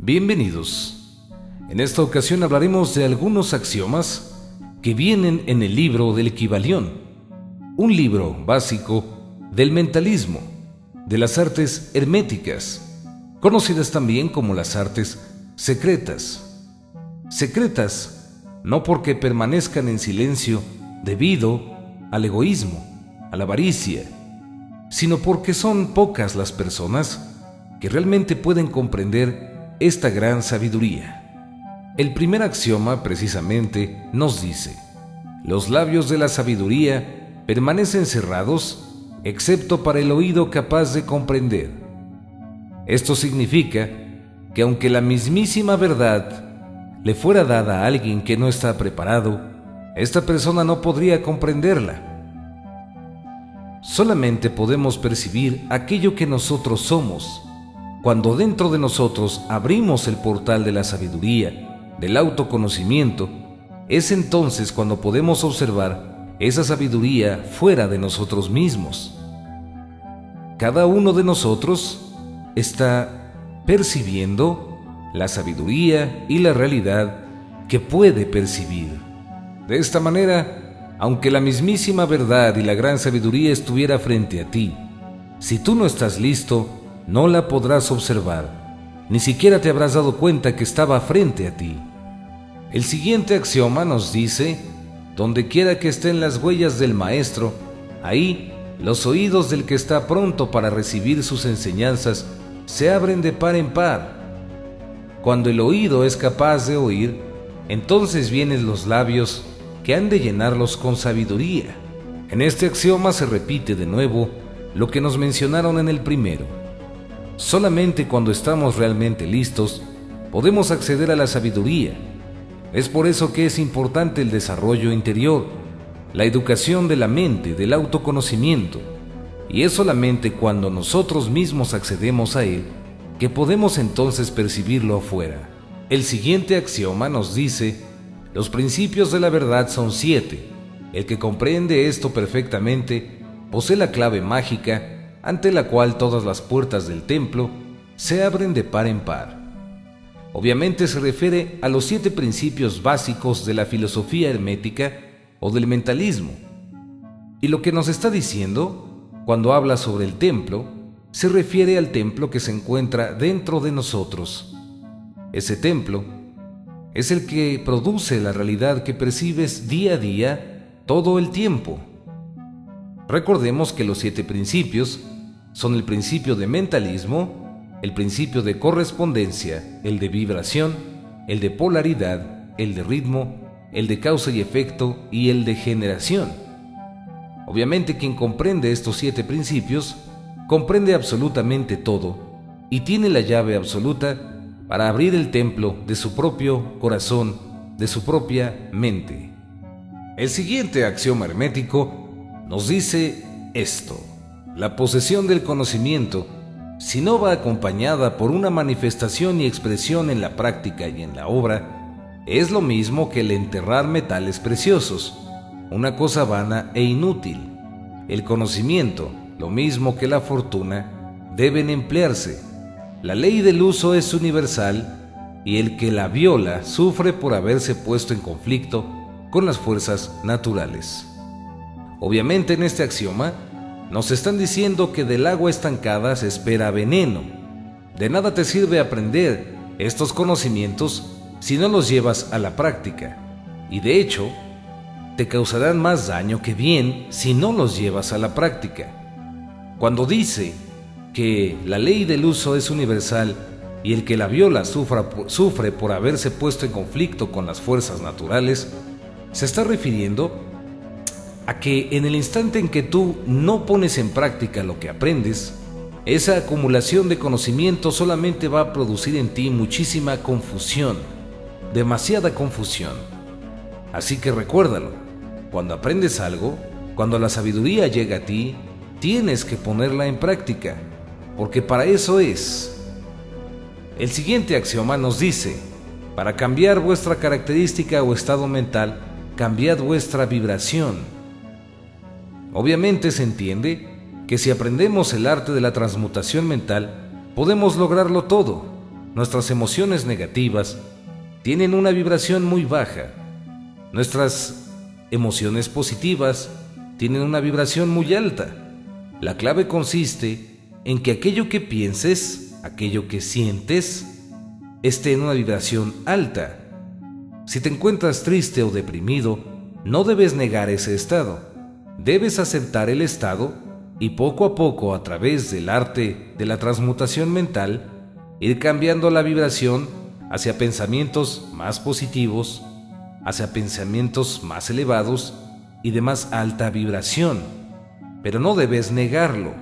Bienvenidos. En esta ocasión hablaremos de algunos axiomas que vienen en el libro del Kybalión, un libro básico del mentalismo, de las artes herméticas, conocidas también como las artes secretas. Secretas no porque permanezcan en silencio debido al egoísmo, a la avaricia, sino porque son pocas las personas que realmente pueden comprender esta gran sabiduría. El primer axioma precisamente nos dice: los labios de la sabiduría permanecen cerrados, excepto para el oído capaz de comprender. Esto significa que aunque la mismísima verdad le fuera dada a alguien que no está preparado, esta persona no podría comprenderla. Solamente podemos percibir aquello que nosotros somos, cuando dentro de nosotros abrimos el portal de la sabiduría, del autoconocimiento. Es entonces cuando podemos observar esa sabiduría fuera de nosotros mismos. Cada uno de nosotros está percibiendo la sabiduría y la realidad que puede percibir. De esta manera, aunque la mismísima verdad y la gran sabiduría estuviera frente a ti, si tú no estás listo, no la podrás observar, ni siquiera te habrás dado cuenta que estaba frente a ti. El siguiente axioma nos dice: donde quiera que estén las huellas del maestro, ahí los oídos del que está pronto para recibir sus enseñanzas se abren de par en par. Cuando el oído es capaz de oír, entonces vienen los labios que han de llenarlos con sabiduría. En este axioma se repite de nuevo lo que nos mencionaron en el primero. Solamente cuando estamos realmente listos, podemos acceder a la sabiduría. Es por eso que es importante el desarrollo interior, la educación de la mente, del autoconocimiento. Y es solamente cuando nosotros mismos accedemos a él que podemos entonces percibirlo afuera. El siguiente axioma nos dice: los principios de la verdad son 7. El que comprende esto perfectamente posee la clave mágica ante la cual todas las puertas del templo se abren de par en par. Obviamente se refiere a los 7 principios básicos de la filosofía hermética o del mentalismo. Y lo que nos está diciendo cuando habla sobre el templo, se refiere al templo que se encuentra dentro de nosotros. Ese templo es el que produce la realidad que percibes día a día, todo el tiempo. Recordemos que los 7 principios son el principio de mentalismo, el principio de correspondencia, el de vibración, el de polaridad, el de ritmo, el de causa y efecto y el de generación. Obviamente quien comprende estos 7 principios comprende absolutamente todo y tiene la llave absoluta para abrir el templo de su propio corazón, de su propia mente. El siguiente axioma hermético nos dice esto: la posesión del conocimiento, si no va acompañada por una manifestación y expresión en la práctica y en la obra, es lo mismo que el enterrar metales preciosos, una cosa vana e inútil. El conocimiento, lo mismo que la fortuna, deben emplearse. La ley del uso es universal y el que la viola sufre por haberse puesto en conflicto con las fuerzas naturales. Obviamente en este axioma nos están diciendo que del agua estancada se espera veneno. De nada te sirve aprender estos conocimientos si no los llevas a la práctica. Y de hecho, te causarán más daño que bien si no los llevas a la práctica. Cuando dice que la ley del uso es universal y el que la viola sufre por haberse puesto en conflicto con las fuerzas naturales, se está refiriendo a que en el instante en que tú no pones en práctica lo que aprendes, esa acumulación de conocimiento solamente va a producir en ti muchísima confusión, demasiada confusión. Así que recuérdalo, cuando aprendes algo, cuando la sabiduría llega a ti, tienes que ponerla en práctica, porque para eso es. El siguiente axioma nos dice: para cambiar vuestra característica o estado mental, cambiad vuestra vibración. Obviamente se entiende que si aprendemos el arte de la transmutación mental, podemos lograrlo todo. nuestras emociones negativas tienen una vibración muy baja. Nuestras emociones positivas tienen una vibración muy alta. La clave consiste en que aquello que pienses, aquello que sientes, esté en una vibración alta. Si te encuentras triste o deprimido, no debes negar ese estado. Debes aceptar el estado y poco a poco, a través del arte de la transmutación mental, ir cambiando la vibración hacia pensamientos más positivos, hacia pensamientos más elevados y de más alta vibración. Pero no debes negarlo,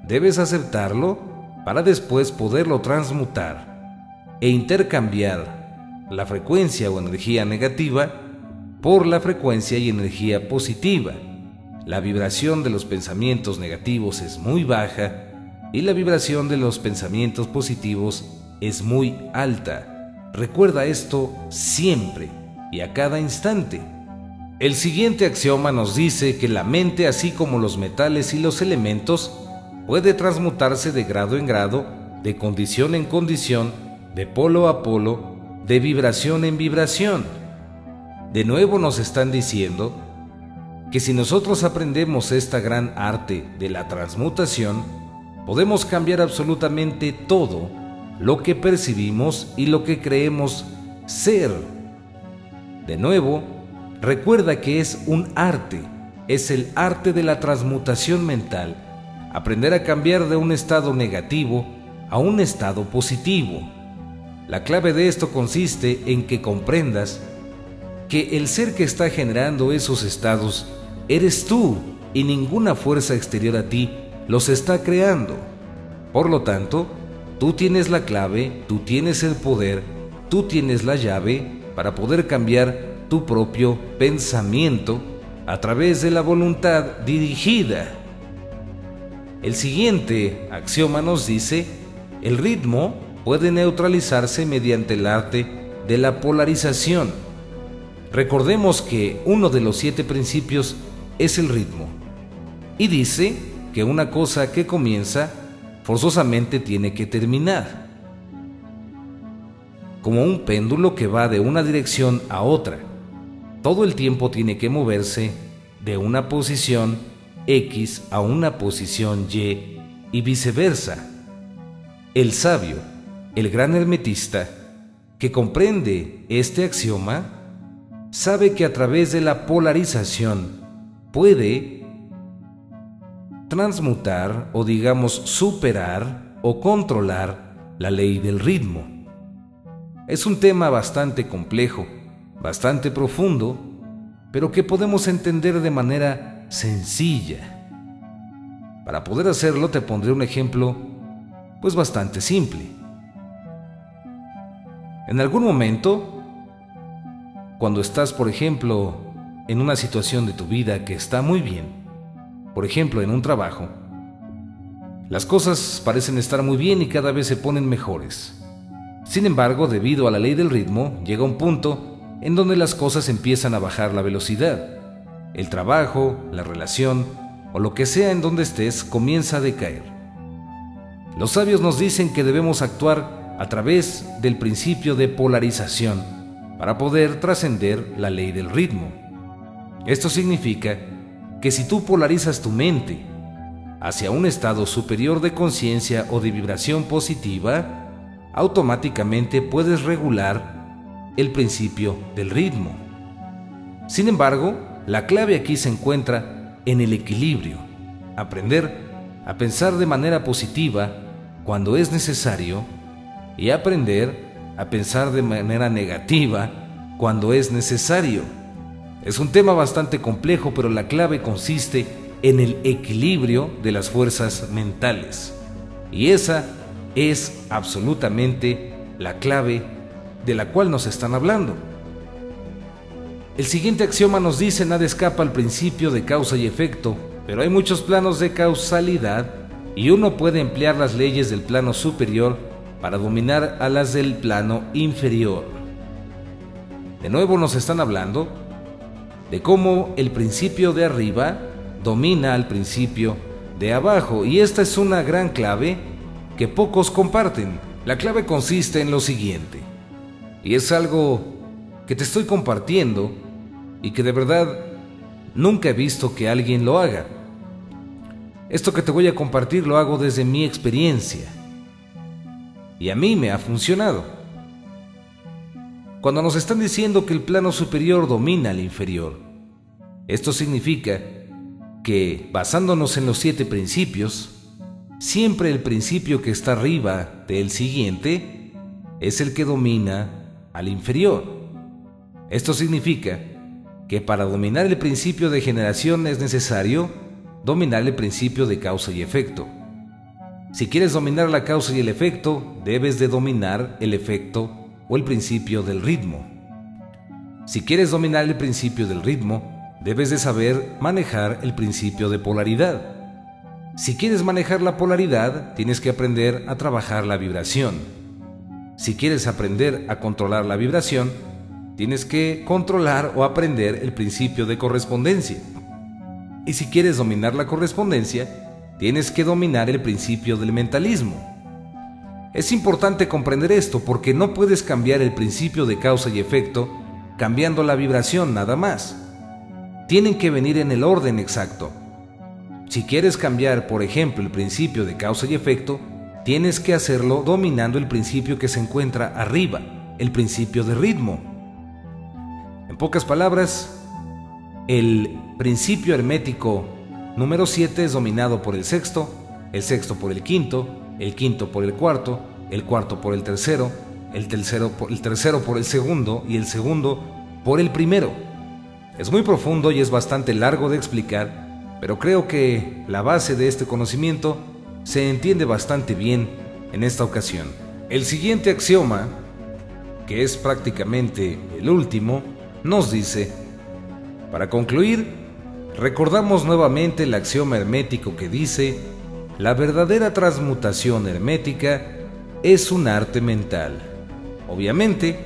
debes aceptarlo para después poderlo transmutar e intercambiar la frecuencia o energía negativa por la frecuencia y energía positiva. La vibración de los pensamientos negativos es muy baja y la vibración de los pensamientos positivos es muy alta. Recuerda esto siempre y a cada instante. El siguiente axioma nos dice que la mente, así como los metales y los elementos, puede transmutarse de grado en grado, de condición en condición, de polo a polo, de vibración en vibración. De nuevo nos están diciendo que si nosotros aprendemos esta gran arte de la transmutación, podemos cambiar absolutamente todo lo que percibimos y lo que creemos ser. De nuevo, recuerda que es un arte, es el arte de la transmutación mental, aprender a cambiar de un estado negativo a un estado positivo. La clave de esto consiste en que comprendas que el ser que está generando esos estados eres tú y ninguna fuerza exterior a ti los está creando. Por lo tanto, tú tienes la clave, tú tienes el poder, tú tienes la llave para poder cambiar tu propio pensamiento a través de la voluntad dirigida. El siguiente axioma nos dice: el ritmo puede neutralizarse mediante el arte de la polarización. Recordemos que uno de los 7 principios es el ritmo, y dice que una cosa que comienza forzosamente tiene que terminar, como un péndulo que va de una dirección a otra. Todo el tiempo tiene que moverse de una posición X a una posición Y y viceversa. El sabio, el gran hermetista, que comprende este axioma, sabe que a través de la polarización puede transmutar o digamos superar o controlar la ley del ritmo. Es un tema bastante complejo, bastante profundo, pero que podemos entender de manera sencilla. Para poder hacerlo te pondré un ejemplo pues bastante simple. En algún momento, cuando estás, por ejemplo, en una situación de tu vida que está muy bien, por ejemplo, en un trabajo, las cosas parecen estar muy bien y cada vez se ponen mejores. Sin embargo, debido a la ley del ritmo, llega un punto en donde las cosas empiezan a bajar la velocidad. El trabajo, la relación o lo que sea en donde estés comienza a decaer. Los sabios nos dicen que debemos actuar a través del principio de polarización para poder trascender la ley del ritmo. Esto significa que si tú polarizas tu mente hacia un estado superior de conciencia o de vibración positiva, automáticamente puedes regular el principio del ritmo. Sin embargo, la clave aquí se encuentra en el equilibrio, aprender a pensar de manera positiva cuando es necesario y aprender a pensar de manera negativa cuando es necesario. Es un tema bastante complejo, pero la clave consiste en el equilibrio de las fuerzas mentales. Y esa es absolutamente la clave de la cual nos están hablando. El siguiente axioma nos dice: nada escapa al principio de causa y efecto, pero hay muchos planos de causalidad y uno puede emplear las leyes del plano superior para dominar a las del plano inferior. De nuevo nos están hablando de cómo el principio de arriba domina al principio de abajo, y esta es una gran clave que pocos comparten. La clave consiste en lo siguiente, y es algo que te estoy compartiendo y que de verdad nunca he visto que alguien lo haga. Esto que te voy a compartir lo hago desde mi experiencia y a mí me ha funcionado. Cuando nos están diciendo que el plano superior domina al inferior, esto significa que, basándonos en los 7 principios, siempre el principio que está arriba del siguiente es el que domina al inferior. Esto significa que para dominar el principio de generación es necesario dominar el principio de causa y efecto. Si quieres dominar la causa y el efecto, debes de dominar el efecto o el principio del ritmo. Si quieres dominar el principio del ritmo, debes de saber manejar el principio de polaridad. Si quieres manejar la polaridad, tienes que aprender a trabajar la vibración. Si quieres aprender a controlar la vibración, tienes que controlar o aprender el principio de correspondencia. Y si quieres dominar la correspondencia, tienes que dominar el principio del mentalismo. Es importante comprender esto porque no puedes cambiar el principio de causa y efecto cambiando la vibración nada más. Tienen que venir en el orden exacto. Si quieres cambiar, por ejemplo, el principio de causa y efecto, tienes que hacerlo dominando el principio que se encuentra arriba, el principio de ritmo. En pocas palabras, el principio hermético número 7 es dominado por el sexto por el quinto por el cuarto por el tercero por el segundo y el segundo por el primero. Es muy profundo y es bastante largo de explicar, pero creo que la base de este conocimiento se entiende bastante bien en esta ocasión. El siguiente axioma, que es prácticamente el último, nos dice: para concluir, recordamos nuevamente el axioma hermético que dice: la verdadera transmutación hermética es un arte mental. Obviamente,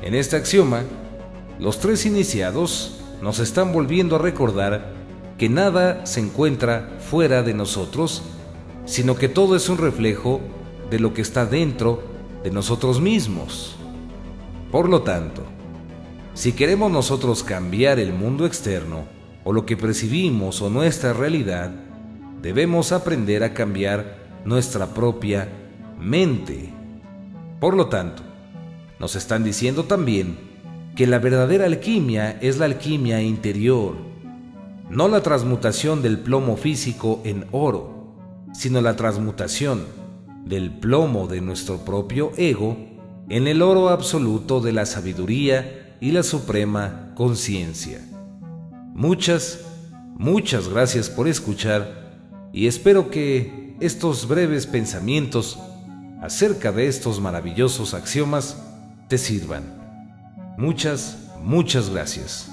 en este axioma, los 3 iniciados nos están volviendo a recordar que nada se encuentra fuera de nosotros, sino que todo es un reflejo de lo que está dentro de nosotros mismos. Por lo tanto, si queremos nosotros cambiar el mundo externo, o lo que percibimos o nuestra realidad, debemos aprender a cambiar nuestra propia mente. Por lo tanto, nos están diciendo también que la verdadera alquimia es la alquimia interior, no la transmutación del plomo físico en oro, sino la transmutación del plomo de nuestro propio ego en el oro absoluto de la sabiduría y la suprema conciencia. Muchas gracias por escuchar y espero que estos breves pensamientos acerca de estos maravillosos axiomas te sirvan. Muchas gracias.